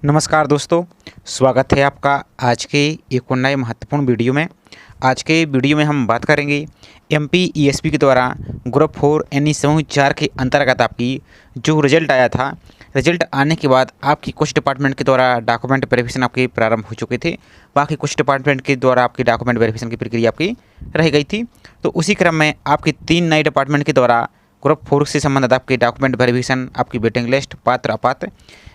नमस्कार दोस्तों, स्वागत है आपका आज के एक और नए महत्वपूर्ण वीडियो में। आज के वीडियो में हम बात करेंगे एमपीईएसपी के द्वारा ग्रुप 4 यानी समूह 4 के अंतर्गत आपकी जो रिजल्ट आया था। रिजल्ट आने के बाद आपकी कुछ डिपार्टमेंट के द्वारा डॉक्यूमेंट वेरिफिकेशन आपके प्रारंभ हो चुके थे, बाकी कुछ डिपार्टमेंट के द्वारा आपकी डॉक्यूमेंट वेरिफिकेशन की प्रक्रिया आपकी रह गई थी। तो उसी क्रम में आपके 3 नए डिपार्टमेंट के द्वारा ग्रुप 4 से संबंधित आपके डॉक्यूमेंट वेरिफिकेशन, आपकी वेटिंग लिस्ट, पात्र अपात्र,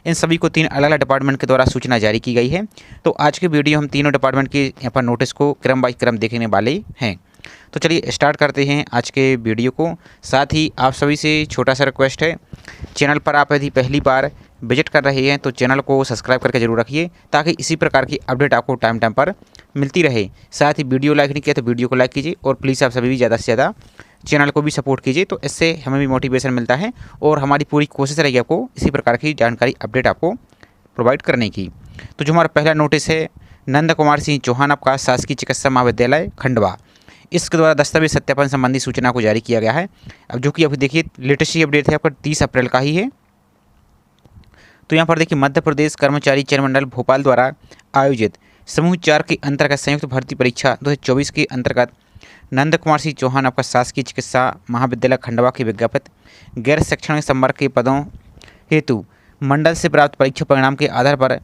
इन सभी को 3 अलग अलग डिपार्टमेंट के द्वारा सूचना जारी की गई है। तो आज के वीडियो हम तीनों डिपार्टमेंट के यहाँ पर नोटिस को क्रम बाई क्रम देखने वाले हैं। तो चलिए स्टार्ट करते हैं आज के वीडियो को। साथ ही आप सभी से छोटा सा रिक्वेस्ट है, चैनल पर आप यदि पहली बार विजिट कर रहे हैं तो चैनल को सब्सक्राइब करके जरूर रखिए, ताकि इसी प्रकार की अपडेट आपको टाइम टाइम पर मिलती रहे। साथ ही वीडियो लाइक नहीं किया तो वीडियो को लाइक कीजिए, और प्लीज़ आप सभी भी ज़्यादा से ज़्यादा चैनल को भी सपोर्ट कीजिए, तो इससे हमें भी मोटिवेशन मिलता है और हमारी पूरी कोशिश रहेगी आपको इसी प्रकार की जानकारी अपडेट आपको प्रोवाइड करने की। तो जो हमारा पहला नोटिस है, नंद कुमार सिंह चौहान आपका शासकीय चिकित्सा महाविद्यालय खंडवा, इसके द्वारा दस्तावेज सत्यापन संबंधी सूचना को जारी किया गया है। अब जो कि अभी देखिए लेटेस्ट अपडेट है आपका 30 अप्रैल का ही है। तो यहाँ पर देखिए मध्य प्रदेश कर्मचारी चयन मंडल भोपाल द्वारा आयोजित समूह 4 के अंतर्गत संयुक्त भर्ती परीक्षा 2024 के अंतर्गत नंद कुमार सिंह चौहान आपका शासकीय चिकित्सा महाविद्यालय खंडवा के विज्ञापित गैर शैक्षणिक संवर्ग के पदों हेतु मंडल से प्राप्त परीक्षा परिणाम के आधार पर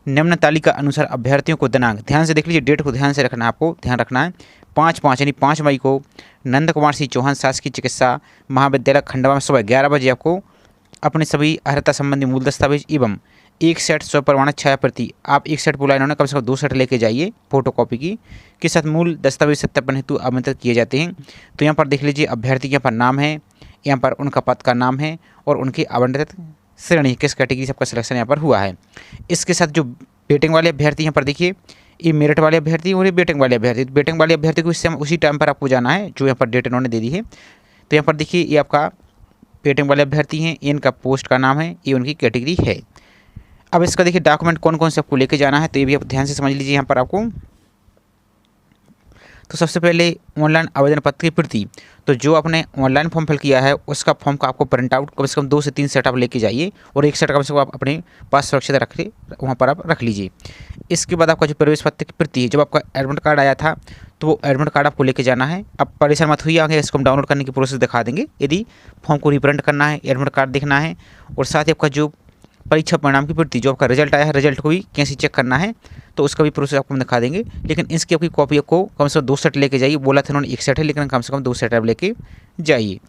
निम्न तालिका अनुसार अभ्यर्थियों को दिनांक, ध्यान से देख लीजिए, डेट को ध्यान से रखना है, आपको ध्यान रखना है, 5/5 यानी 5 मई को नंद कुमार सिंह चौहान शासकीय चिकित्सा महाविद्यालय खंडवा में सुबह 11 बजे आपको अपने सभी अर्हता संबंधी मूल दस्तावेज एवं एक सेट स्वप्रमाणित छाया प्रति, आप एक सेट बोला इन्होंने, कम से कम 2 सेट लेके जाइए फोटोकॉपी की, के साथ मूल दस्तावेज सत्यापन हेतु आमंत्रित किए जाते हैं। तो यहाँ पर देख लीजिए अभ्यर्थी के यहाँ पर नाम है, यहाँ पर उनका पद का नाम है और उनकी आवंटित श्रेणी, किस कैटेगरी से आपका सिलेक्शन यहाँ पर हुआ है। इसके साथ जो वेटिंग वाले अभ्यर्थी यहाँ पर देखिए, ये मेरिट वाले अभ्यर्थी और ये वेटिंग वाले अभ्यर्थी। वेटिंग वाले अभ्यर्थी को उसी टाइम पर आपको जाना है जो यहाँ पर डेट इन्होंने दे दी है। तो यहाँ पर देखिए ये आपका वेटिंग वाले अभ्यर्थी हैं, इनका पोस्ट का नाम है, ये उनकी कैटेगरी है। अब इसका देखिए डॉक्यूमेंट कौन कौन से आपको लेके जाना है, तो ये भी आप ध्यान से समझ लीजिए यहाँ पर आपको। तो सबसे पहले ऑनलाइन आवेदन पत्र की प्रति, तो जो आपने ऑनलाइन फॉर्म फिल किया है उसका फॉर्म का आपको प्रिंट आउट कम से कम 2 से 3 सेट आप लेके जाइए, और एक सेट कम से कम आप अपने पास सुरक्षित रखिए, वहाँ पर आप रख लीजिए। इसके बाद आपका जो प्रवेश पत्र की प्रति है, जब आपका एडमिट कार्ड आया था तो वो एडमिट कार्ड आपको लेके जाना है। अब परेशान मत हुई, आगे इसको हम डाउनलोड करने की प्रोसेस दिखा देंगे। यदि फॉर्म को रिप्रिंट करना है, एडमिट कार्ड देखना है, और साथ ही आपका जो परीक्षा परिणाम की प्रति, जो आपका रिजल्ट आया है, रिजल्ट को भी कैसे चेक करना है, तो उसका भी प्रोसेस आपको हम दिखा देंगे। लेकिन इसकी आपकी कॉपी आपको कम से कम 2 सेट लेके जाइए। बोला था इन्होंने 1 सेट है, लेकिन कम से कम 2 सेट आप लेके जाइए।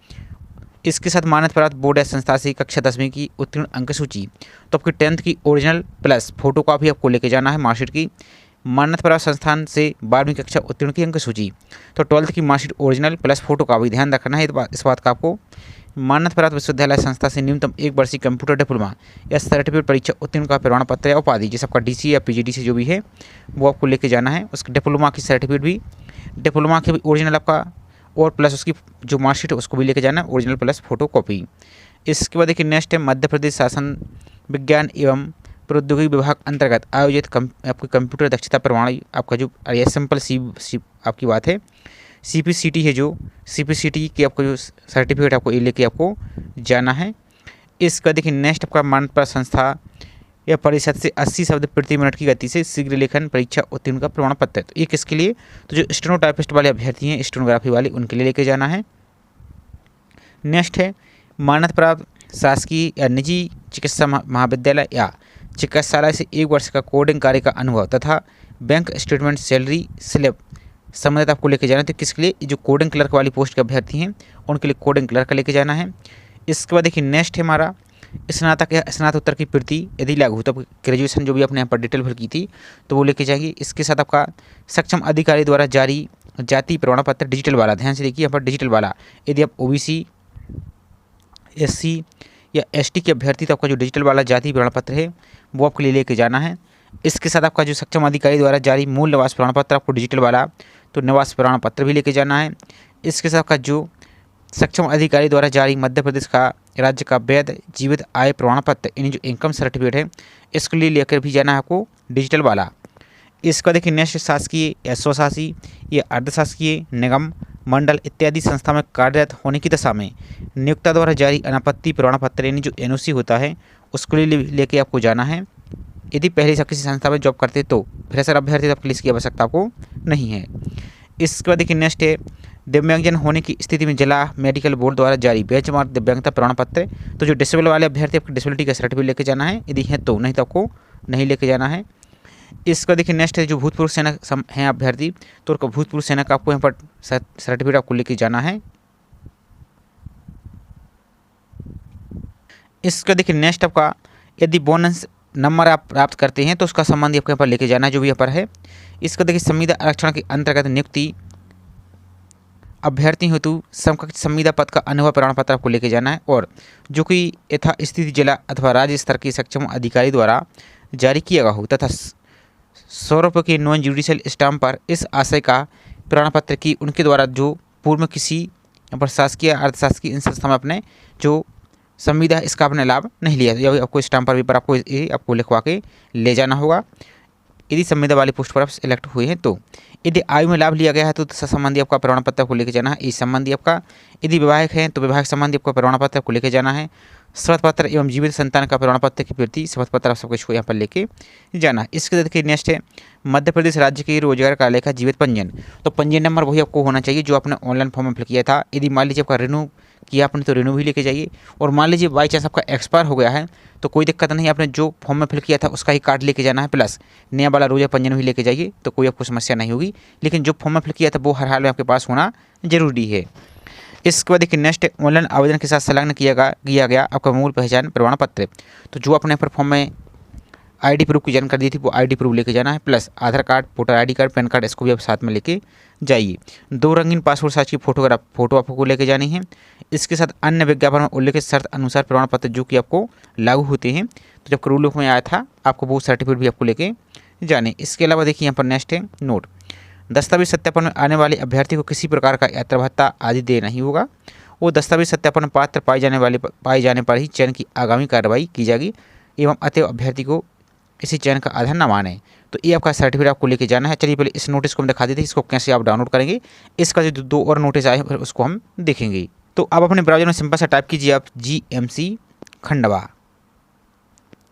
इसके साथ मान्यता प्राप्त बोर्ड या संस्था से कक्षा 10वीं की उत्तीर्ण अंक सूची, तो आपकी 10th की ओरिजिनल प्लस फोटो कॉपी आपको लेके जाना है मार्कशीट की। मान्यता प्राप्त संस्थान से 12वीं कक्षा उत्तीर्ण की अंक सूची, तो 12th की marksheet original plus photo copy, ध्यान रखना है इस बात का आपको। मान्यता प्राप्त विश्वविद्यालय संस्था से न्यूनतम 1 वर्षीय कंप्यूटर डिप्लोमा या सर्टिफिकेट परीक्षा उत्तीर्ण का प्रमाण पत्र या उपाधि, जैसे आपका डीसी या पीजीडीसी जो भी है वो आपको लेके जाना है। उसके डिप्लोमा की सर्टिफिकेट भी, डिप्लोमा के भी ओरिजिनल आपका, और प्लस उसकी जो मार्कशीट है उसको भी लेके जाना है, ओरिजिनल प्लस फोटो कॉपी। इसके बाद देखिए नेक्स्ट है मध्य प्रदेश शासन विज्ञान एवं प्रौद्योगिकी विभाग अंतर्गत आयोजित आपके कंप्यूटर दक्षता प्रमाण, आपका जो सिंपल सी आपकी बात है, CPCT है, जो CPCT की आपको जो सर्टिफिकेट आपको ये लेके आपको जाना है। इसका देखिए नेक्स्ट आपका मान्यता प्राप्त संस्था या परिषद से 80 शब्द प्रति मिनट की गति से शीघ्र लेखन परीक्षा उत्तीर्ण का प्रमाण पत्र। तो ये किसके लिए, तो जो स्टेनोटाइपिस्ट वाले अभ्यर्थी हैं, स्टेनोग्राफी वाले, उनके लिए लेके जाना है। नेक्स्ट है मान्यता प्राप्त शासकीय या निजी चिकित्सा महाविद्यालय या चिकित्सालय से 1 वर्ष का कोडिंग कार्य का अनुभव तथा बैंक स्टेटमेंट सैलरी स्लिप संबंधित आपको लेके जाना है। तो किसके लिए, जो कोडिंग क्लर्क वाली पोस्ट के अभ्यर्थी हैं उनके लिए कोडिंग क्लर्क का लेके जाना है। इसके बाद देखिए नेक्स्ट है हमारा स्नातक या स्नातकोत्तर की प्रति यदि लागू, तो ग्रेजुएशन जो भी आपने यहाँ पर डिटेल भर की थी तो वो लेके जाएंगे। इसके साथ आपका सक्षम अधिकारी द्वारा जारी जाति प्रमाण पत्र डिजिटल वाला, ध्यान से देखिए यहाँ पर डिजिटल वाला, यदि आप OBC SC या ST के अभ्यर्थी तो आपका जो डिजिटल वाला जाति प्रमाण पत्र है वो आपके लिए लेके जाना है। इसके साथ आपका जो सक्षम अधिकारी द्वारा जारी मूल निवास प्रमाण पत्र आपको डिजिटल वाला, तो निवास प्रमाण पत्र भी लेके जाना है। इसके साथ आपका जो सक्षम अधिकारी द्वारा जारी मध्य प्रदेश का राज्य का वैध जीवित आय प्रमाण पत्र, यानी जो इनकम सर्टिफिकेट है, इसके लिए लेकर भी जाना है आपको डिजिटल वाला। इसका देखिए नेक्स्ट शासकीय या स्वशासी या अर्धशासकीय निगम मंडल इत्यादि संस्था में कार्यरत होने की दशा में नियोक्ता द्वारा जारी अनापत्ति प्रमाण पत्र, यानी जो NOC होता है, उसके लिए लेके आपको जाना है। यदि पहले से किसी संस्था में जॉब करते तो फ्रेशर अभ्यर्थी तो आपके लिए इसकी आवश्यकता आपको नहीं है। इसके बाद देखिए नेक्स्ट है दिव्यांगजन होने की स्थिति में जिला मेडिकल बोर्ड द्वारा जारी बेंचमार्क दिव्यांगता प्रमाण पत्र। तो जो डिसेबल वाले अभ्यर्थी आपको डिसेबिलिटी का सर्टिफिकेट लेके जाना है, यदि है तो, नहीं तो आपको नहीं लेके जाना है। इसका देखिए नेक्स्ट है जो भूतपूर्व सेना हैं अभ्यर्थी, तो उनका भूतपूर्व सेना का आपको यहाँ पर सर्टिफिकेट आपको लेके जाना है। इसका देखिए नेक्स्ट आपका यदि बोनस नंबर आप प्राप्त करते हैं तो उसका संबंध आपको यहाँ पर लेके जाना है, जो भी यहाँ पर है। इसका देखिए संविदा आरक्षण के अंतर्गत नियुक्ति अभ्यर्थी हेतु समकक्ष संविदा पद का अनुभव प्रमाण पत्र आपको लेके जाना है, और जो कि यथास्थिति जिला अथवा राज्य स्तर के सक्षम अधिकारी द्वारा जारी किया गया हो तथा 100 रुपये के नॉन जुडिशियल स्टाम्प पर इस आशय का प्रमाण पत्र की उनके द्वारा जो पूर्व में किसी यहाँ पर शासकीय अर्धशासकीय इन संस्था में अपने जो संविदा है इसका आपने लाभ नहीं लिया, या आपको स्टाम्प पर भी पर आपको लिखवा के ले जाना होगा यदि संविदा वाली पोस्ट पर आप सिलेक्ट हुए हैं। तो यदि आयु में लाभ लिया गया है तो संबंधी आपका प्रमाण पत्र को लेकर जाना है। इस संबंधी आपका यदि विवाहक है तो विवाहक संबंधी आपका प्रमाण पत्र को लेकर जाना है। शपथ पत्र एवं जीवित संतान का प्रमाण पत्र की प्रति शपथ पत्र आप सब कुछ यहाँ पर लेके जाना है। इसके देखिए नेक्स्ट है मध्य प्रदेश राज्य के रोजगार कार्यालय का जीवित पंजीयन। तो पंजीयन नंबर वही आपको होना चाहिए जो आपने ऑनलाइन फॉर्म में फिल किया था। यदि मान लीजिए आपका रिन्यू किया आपने तो रिन्यू भी लेके जाइए, और मान लीजिए बाई चांस आपका एक्सपायर हो गया है तो कोई दिक्कत नहीं, आपने जो फॉर्म में फिल किया था उसका ही कार्ड लेके जाना है, प्लस नया वाला रोजा पंजीयन भी लेके जाइए, तो कोई आपको समस्या नहीं होगी। लेकिन जो फॉर्म में फिल किया था वो हर हाल में आपके पास होना जरूरी है। इसके बाद देखिए नेक्स्ट ऑनलाइन आवेदन के साथ संलग्न किया गया आपका मूल पहचान प्रमाण पत्र। तो जो आपने फॉर्म में आईडी प्रूफ की जानकारी दी थी वो आईडी प्रूफ लेके जाना है, plus Aadhaar card, voter ID card, PAN card, इसको भी आप साथ में लेके जाइए। 2 रंगीन पासपोर्ट साइज की फोटो आपको लेके जानी है। इसके साथ अन्य विज्ञापन में उल्लेखित शर्त अनुसार प्रमाण पत्र जो कि आपको लागू होते हैं, तो जब रूल में आया था आपको वो सर्टिफिकेट भी आपको लेके जाने। इसके अलावा देखिए यहाँ पर नेक्स्ट है नोट, दस्तावेज सत्यापन में आने वाले अभ्यर्थी को किसी प्रकार का यात्रा भत्ता आदि दे नहीं होगा। वो दस्तावेज सत्यापन पात्र पाए जाने पर ही चयन की आगामी कार्रवाई की जाएगी, एवं अतएव अभ्यर्थी को इसी चयन का आधार न माने। तो ये आपका सर्टिफिकेट आपको लेके जाना है। चलिए पहले इस नोटिस को हम दिखा देते हैं, इसको कैसे आप डाउनलोड करेंगे। इसका जो 2 और नोटिस आए फिर उसको हम देखेंगे। तो आप अपने ब्राउजर में सिंपल सा टाइप कीजिए आप GMC खंडवा,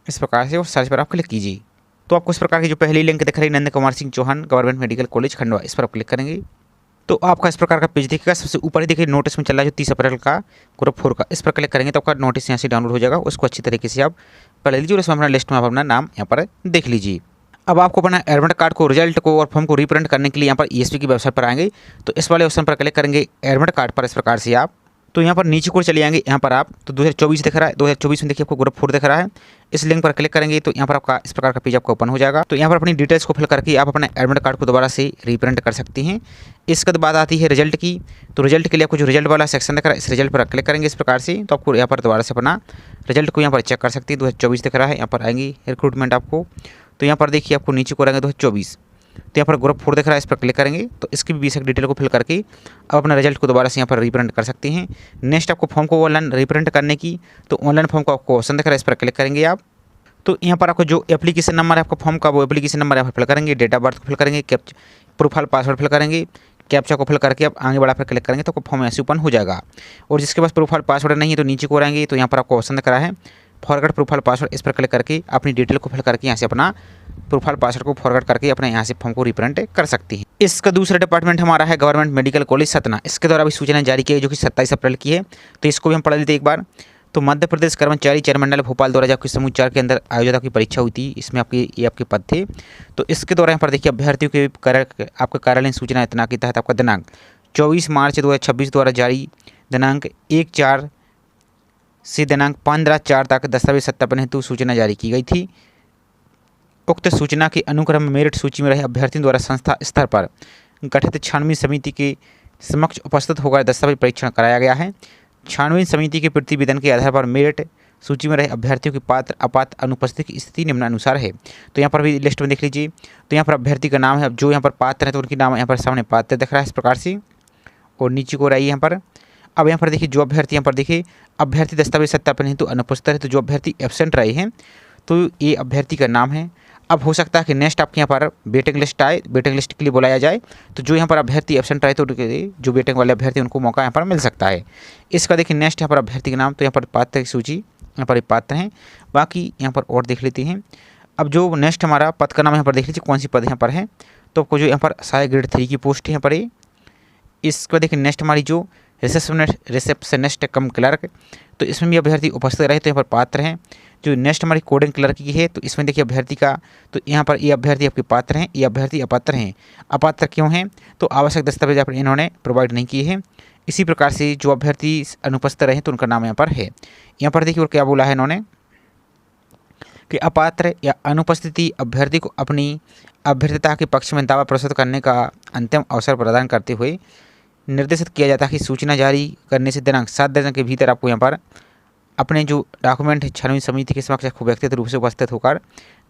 इस प्रकार से, और सर्च पर आप क्लिक कीजिए। तो आपको इस प्रकार की जो पहली लिंक दिख रही है Nand Kumar Singh Chauhan government medical college Khandwa, इस पर आप क्लिक करेंगे तो आपका इस प्रकार का पेज दिखेगा। सबसे ऊपर ही देखिए नोटिस में चल रहा है जो 30 अप्रैल का ग्रुप 4 का, इस पर क्लिक करेंगे तो आपका नोटिस यहाँ से डाउनलोड हो जाएगा। उसको अच्छी तरीके से आप पढ़ लीजिए और इसमें अपना लिस्ट में आप अपना नाम यहाँ पर देख लीजिए। अब आपको अपना एडमिट कार्ड को, रिजल्ट को और फॉर्म को रिप्रिंट करने के लिए यहाँ पर ESP की वेबसाइट पर आएंगे, तो इस वाले ऑप्शन पर क्लिक करेंगे एडमिट कार्ड पर। इस प्रकार से आप तो यहाँ पर नीचे को चले जाएंगे, यहाँ पर आप तो 2024 दिख रहा है, 2024 में देखिए आपको ग्रुप 4 दिख रहा है। इस लिंक पर क्लिक करेंगे तो यहाँ पर आपका इस प्रकार का पेज आपका ओपन हो जाएगा। तो यहाँ पर अपनी डिटेल्स को फिल करके आप अपने एडमिट कार्ड को दोबारा से रिप्रिंट कर सकते हैं। इसके बाद आती है रिजल्ट की। तो रिजल्ट के लिए आपको जो रिजल्ट वाला सेक्शन दिख रहा है, इस रिजल्ट पर क्लिक करेंगे इस प्रकार से, तो आपको यहाँ पर दोबारा से अपना रिजल्ट को यहाँ पर चेक कर सकते हैं। 2024 दिख रहा है, यहाँ पर आएंगी रिक्रूटमेंट आपको, तो यहाँ पर देखिए आपको नीचे को रहेंगे 2024, तो यहाँ पर ग्रुप 4 दिख रहा है, इस पर क्लिक करेंगे तो इसकी भी बेसिक डिटेल को फिल करके आप अपना रिजल्ट को दोबारा से यहाँ पर रिप्रिंट कर सकते हैं। नेक्स्ट आपको फॉर्म को ऑनलाइन रिप्रिंट करने की, तो ऑनलाइन फॉर्म का आपको ऑप्शन दिख रहा है, इस पर क्लिक करेंगे आप। तो यहाँ पर आपको जो एप्लीकेशन नंबर है आपका फॉर्म का, वो एप्लीकेशन नंबर यहाँ पर फिल करेंगे, डेट ऑफ बर्थ को फिल करेंगे, प्रोफाइल पासवर्ड फिल करेंगे, कैप्चा को फिल करके आप आगे बढ़ा पर क्लिक करेंगे तो आपको फॉर्म ऐसे ओपन हो जाएगा। और जिसके पास प्रोफाइल पासवर्ड नहीं है तो नीचे को रहेंगे तो यहाँ पर आपको ऑप्शन दिख रहा है फॉरगेट प्रोफाइल पासवर्ड, इस पर क्लिक करके अपनी डिटेल को फिल करके यहाँ से अपना प्रोफाइल पासवर्ड को फॉरगेट करके अपने यहाँ से फॉर्म को रिप्रिंट कर सकती हैं। इसका दूसरा डिपार्टमेंट हमारा है गवर्नमेंट मेडिकल कॉलेज सतना। इसके द्वारा भी सूचना जारी की है जो कि 27 अप्रैल की है, तो इसको भी हम पढ़ लेते एक बार। तो मध्य प्रदेश कर्मचारी चयन मंडल भोपाल द्वारा जबकि समूह 4 के अंदर आयोजित आपकी परीक्षा हुई थी, इसमें आपके पद थे। तो इसके द्वारा यहाँ पर देखिए अभ्यर्थियों के आपका कार्यालय सूचना इतना के तहत आपका दिनांक 24 मार्च 2026 द्वारा जारी दिनांक 1/4 से दिनांक 15/4 तक दस्तावेज सत्यापन हेतु सूचना जारी की गई थी। उक्त सूचना के अनुक्रम में मेरिट सूची में रहे अभ्यर्थियों द्वारा संस्था स्तर पर गठित छानबीन समिति के समक्ष उपस्थित होकर दस्तावेज परीक्षण कराया गया है। छानबीन समिति के प्रतिवेदन के आधार पर मेरिट सूची में रहे अभ्यर्थियों की पात्र अपात्र अनुपस्थिति की स्थिति निम्नानुसार है। तो यहाँ पर भी लिस्ट में देख लीजिए, तो यहाँ पर अभ्यर्थी का नाम है, जो यहाँ पर पात्र है तो उनकी नाम यहाँ पर सामने पात्र दिख रहा है इस प्रकार से, और नीचे को रही यहाँ पर। अब यहाँ पर देखिए जो अभ्यर्थी यहाँ पर देखिए अभ्यर्थी दस्तावेज सत्यापन हेतु अनुपस्थित है, तो जो अभ्यर्थी एब्सेंट रहे हैं तो ये अभ्यर्थी का नाम है। अब हो सकता है कि नेक्स्ट आपके यहाँ पर वेटिंग लिस्ट आए, वेटिंग लिस्ट के लिए बुलाया जाए, तो जो यहाँ पर अभ्यर्थी एब्सेंट रहे तो जो वेटिंग वाले अभ्यर्थी उनको मौका यहाँ पर मिल सकता है। इसका देखिए नेक्स्ट यहाँ पर अभ्यर्थी का नाम, तो यहाँ पर पात्र की सूची यहाँ पर पात्र हैं, बाकी यहाँ पर और देख लेते हैं। अब जो नेक्स्ट हमारा पद का नाम यहाँ पर देख लीजिए कौन सी पद यहाँ पर है। तो आपको जो यहाँ पर सहायक ग्रेड 3 की पोस्ट है यहाँ पर ये। इसके बाद देखिए नेक्स्ट हमारी जो रिसेप्शनिस्ट कम क्लर्क, तो इसमें भी अभ्यर्थी उपस्थित रहे तो यहाँ पर पात्र हैं। जो नेक्स्ट हमारी कोडिंग क्लर्क की है, तो इसमें देखिए अभ्यर्थी का, तो यहाँ पर ये अभ्यर्थी आपके पात्र हैं, ये अभ्यर्थी अपात्र हैं। अपात्र क्यों हैं? तो आवश्यक दस्तावेज आप इन्होंने प्रोवाइड नहीं किए हैं। इसी प्रकार से जो अभ्यर्थी अनुपस्थित रहे तो उनका नाम यहाँ पर है। यहाँ पर देखिए और क्या बोला है इन्होंने कि अपात्र या अनुपस्थिति अभ्यर्थी को अपनी अभ्यर्थता के पक्ष में दावा प्रस्तुत करने का अंतिम अवसर प्रदान करते हुए निर्देशित किया जाता है कि सूचना जारी करने से दिनांक 7 दिन के भीतर आपको यहाँ पर अपने जो डॉक्यूमेंट है छानबीन समिति के समक्ष व्यक्तिगत रूप से उपस्थित होकर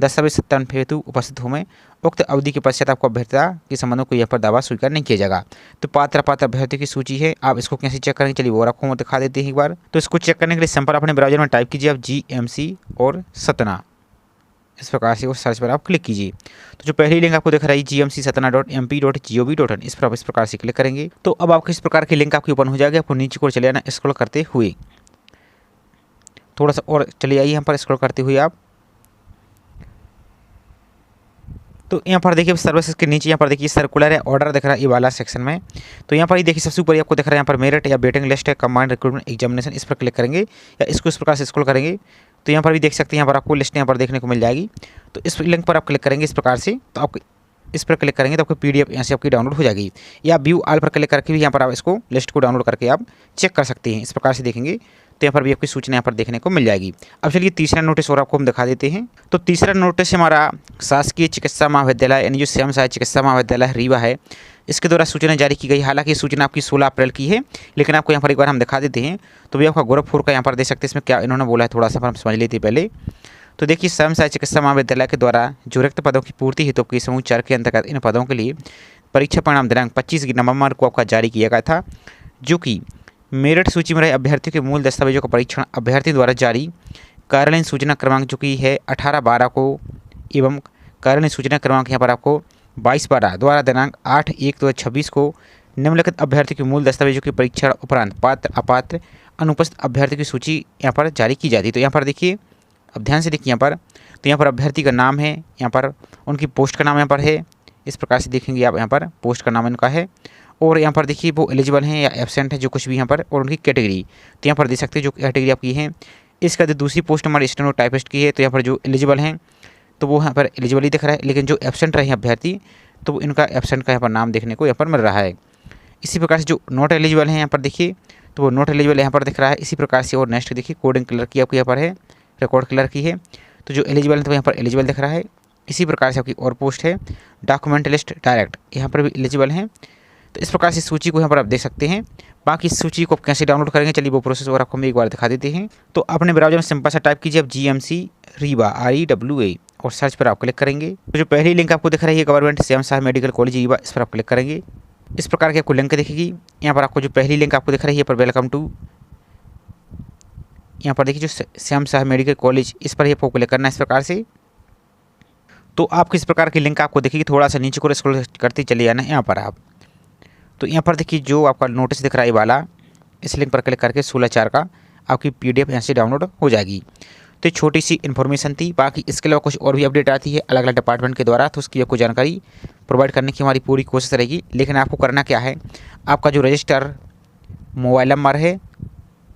दस्तावेज सत्यापन हेतु उपस्थित हों। उक्त अवधि के पश्चात आपको अभ्यर्थता के संबंधों को यहाँ पर दावा स्वीकार नहीं किया जाएगा। तो पात्र अभ्यर्थी की सूची है, आप इसको कैसे चेक करेंगे चलिए वो आपको दिखा देते हैं एक बार। तो इसको चेक करने के लिए सिंपल अपने ब्राउजर में टाइप कीजिए आप GMC और सतना, इस प्रकार से उस सर्च पर आप क्लिक कीजिए। तो जो पहली लिंक आपको दिख रहा है gmcsatana.mp.gov.in, इस पर आप इस प्रकार से क्लिक करेंगे तो अब आपको इस प्रकार की लिंक आपकी ओपन हो जाएगी। आपको नीचे को चले आना स्क्रॉल करते हुए, थोड़ा सा और चले आइए यहाँ पर स्क्रॉल करते हुए आप। तो यहाँ पर देखिए सर्विसेज के नीचे यहाँ पर देखिए सर्कुलर है, ऑर्डर दिख रहा है ये वाला सेक्शन में। तो यहाँ पर ही देखिए सबसे ऊपर आपको दिख रहा है यहाँ पर मेरिट या वेटिंग लिस्ट है कंबाइंड रिक्रूटमेंट एग्जामिनेशन, इस पर क्लिक करेंगे या इसको इस प्रकार से स्क्रॉल करेंगे तो यहाँ पर भी देख सकते हैं यहाँ पर आपको लिस्ट यहाँ पर देखने को मिल जाएगी। तो इस लिंक पर आप क्लिक करेंगे इस प्रकार से, तो आपको इस पर क्लिक करेंगे तो आपको PDF यहाँ से आपकी डाउनलोड हो जाएगी। या व्यू ऑल पर क्लिक करके भी यहाँ पर आप इसको लिस्ट को डाउनलोड करके आप चेक कर सकते हैं। इस प्रकार से देखेंगे तो यहाँ पर भी आपकी सूचना यहाँ पर देखने को मिल जाएगी। अब चलिए तीसरा नोटिस और आपको हम दिखा देते हैं। तो तीसरा नोटिस हमारा शासकीय चिकित्सा महाविद्यालय यानी जो स्वयं सहायता चिकित्सा महाविद्यालय रीवा है, इसके द्वारा सूचना जारी की गई। हालांकि सूचना आपकी 16 अप्रैल की है, लेकिन आपको यहाँ पर एक बार हम दिखा देते हैं। तो भी आपका गोरखपुर का यहाँ पर देख सकते हैं इसमें क्या इन्होंने बोला है, थोड़ा सा हम समझ लेते हैं पहले। तो देखिए स्वयं सहायता चिकित्सा महाविद्यालय के द्वारा जो रिक्त पदों की पूर्ति हेतु की समूह 4 के अंतर्गत इन पदों के लिए परीक्षा परिणाम दिनांक 25 नवंबर को आपका जारी किया गया था, जो कि मेरिट सूची में रहे अभ्यर्थियों के मूल दस्तावेजों का परीक्षण अभ्यर्थी द्वारा जारी कार्यालयीन सूचना क्रमांक जो कि है 18/12 को एवं कार्यालयीन सूचना क्रमांक यहाँ पर आपको 22/12 द्वारा दिनांक 8/1/2026 को निम्नलिखित अभ्यर्थी के मूल दस्तावेजों के परीक्षण उपरांत पात्र अपात्र अनुपस्थित अभ्यर्थी की सूची यहाँ पर जारी की जाती है। तो यहाँ पर देखिए अब ध्यान से देखिए यहाँ पर, तो यहाँ पर अभ्यर्थी का नाम है, यहाँ पर उनकी पोस्ट का नाम यहाँ पर है, इस प्रकार से देखेंगे आप यहाँ पर पोस्ट का नाम इनका है। और यहाँ पर देखिए वो एलिजिबल हैं या एब्सेंट है जो कुछ भी यहाँ पर, और उनकी कैटेगरी तो यहाँ पर देख सकते हैं जो कैटेगरी आपकी है। इसका जो दूसरी पोस्ट हमारी स्टेनो टाइपिस्ट की है, तो यहाँ पर जो एलिजिबल हैं तो वो यहाँ पर एलिजिबल ही दिख रहा है, लेकिन जो एब्सेंट रहे अभ्यर्थी तो वो इनका एब्सेंट का यहाँ पर नाम देखने को यहाँ पर मिल रहा है। इसी प्रकार से जो नॉट एलिजिबल हैं यहाँ पर देखिए तो वो नॉट एलिजिबल यहाँ पर दिख रहा है। इसी प्रकार से और नेक्स्ट देखिए कोडिंग क्लर्क की आपको यहाँ पर है, रिकॉर्ड क्लर्क की है, तो जो एलिजिबल है तो यहाँ पर एलिजिबल दिख रहा है। इसी प्रकार से आपकी और पोस्ट है डॉक्यूमेंट लिस्ट डायरेक्ट, यहाँ पर भी एलिजिबल हैं। तो इस प्रकार से सूची को यहाँ पर आप देख सकते हैं। बाकी इस सूची को आप कैसे डाउनलोड करेंगे चलिए वो प्रोसेस और आपको हम एक बार दिखा देते हैं। तो अपने ब्राउजर में सिंपल सा टाइप कीजिए आप GMC रीवा REWA और सर्च पर आप क्लिक करेंगे। तो जो पहली लिंक आपको दिख रही है गवर्नमेंट स्वयं सहायता मेडिकल कॉलेज रीवा, इस पर आप क्लिक करेंगे। इस प्रकार की आपको लिंक दिखेगी। यहाँ पर आपको जो पहली लिंक आपको दिख रही है पर वेलकम टू, यहाँ पर देखिए जो स्वयं सहायता मेडिकल कॉलेज, इस पर आपको क्लिक करना है इस प्रकार से। तो आपको इस प्रकार की लिंक आपको दिखेगी, थोड़ा सा नीचे को स्क्रॉल करते चले जाना है यहाँ पर आप। तो यहाँ पर देखिए जो आपका नोटिस दिख रहा है वाला, इस लिंक पर क्लिक करके 16/4 का आपकी PDF यहाँ से डाउनलोड हो जाएगी। तो छोटी सी इन्फॉर्मेशन थी, बाकी इसके अलावा कुछ और भी अपडेट आती है अलग अलग डिपार्टमेंट के द्वारा, तो उसकी आपको जानकारी प्रोवाइड करने की हमारी पूरी कोशिश रहेगी। लेकिन आपको करना क्या है, आपका जो रजिस्टर मोबाइल नंबर है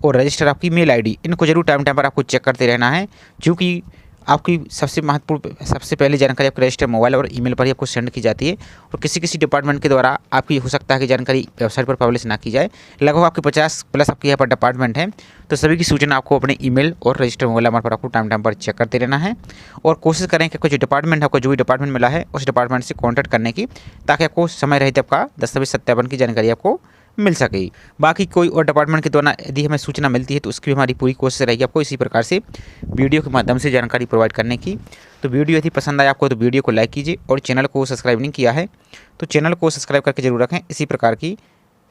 और रजिस्टर आपकी मेल ID, इनको जरूर टाइम टाइम पर आपको चेक करते रहना है, क्योंकि आपकी सबसे महत्वपूर्ण सबसे पहले जानकारी आपके रजिस्टर मोबाइल और ईमेल पर ही आपको सेंड की जाती है। और किसी डिपार्टमेंट के द्वारा आपकी हो सकता है कि जानकारी वेबसाइट पर पब्लिश ना की जाए। लगभग आपके 50+ आपके यहाँ पर डिपार्टमेंट हैं, तो सभी की सूचना आपको अपने ईमेल और रजिस्टर मोबाइल नंबर पर आपको टाइम टाइम पर चेक करते रहना है। और कोशिश करें कि जो डिपार्टमेंट आपको जो भी डिपार्टमेंट मिला है उस डिपार्टमेंट से कॉन्टैक्ट करने की, ताकि आपको समय रहते आपका दस्तावेज सत्यापन की जानकारी आपको मिल सके। बाकी कोई और डिपार्टमेंट के द्वारा यदि हमें सूचना मिलती है तो उसकी भी हमारी पूरी कोशिश रहेगी आपको इसी प्रकार से वीडियो के माध्यम से जानकारी प्रोवाइड करने की। तो वीडियो यदि पसंद आए आपको तो वीडियो को लाइक कीजिए, और चैनल को सब्सक्राइब नहीं किया है तो चैनल को सब्सक्राइब करके जरूर रखें इसी प्रकार की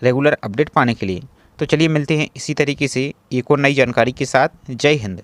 रेगुलर अपडेट पाने के लिए। तो चलिए मिलते हैं इसी तरीके से एक और नई जानकारी के साथ। जय हिंद।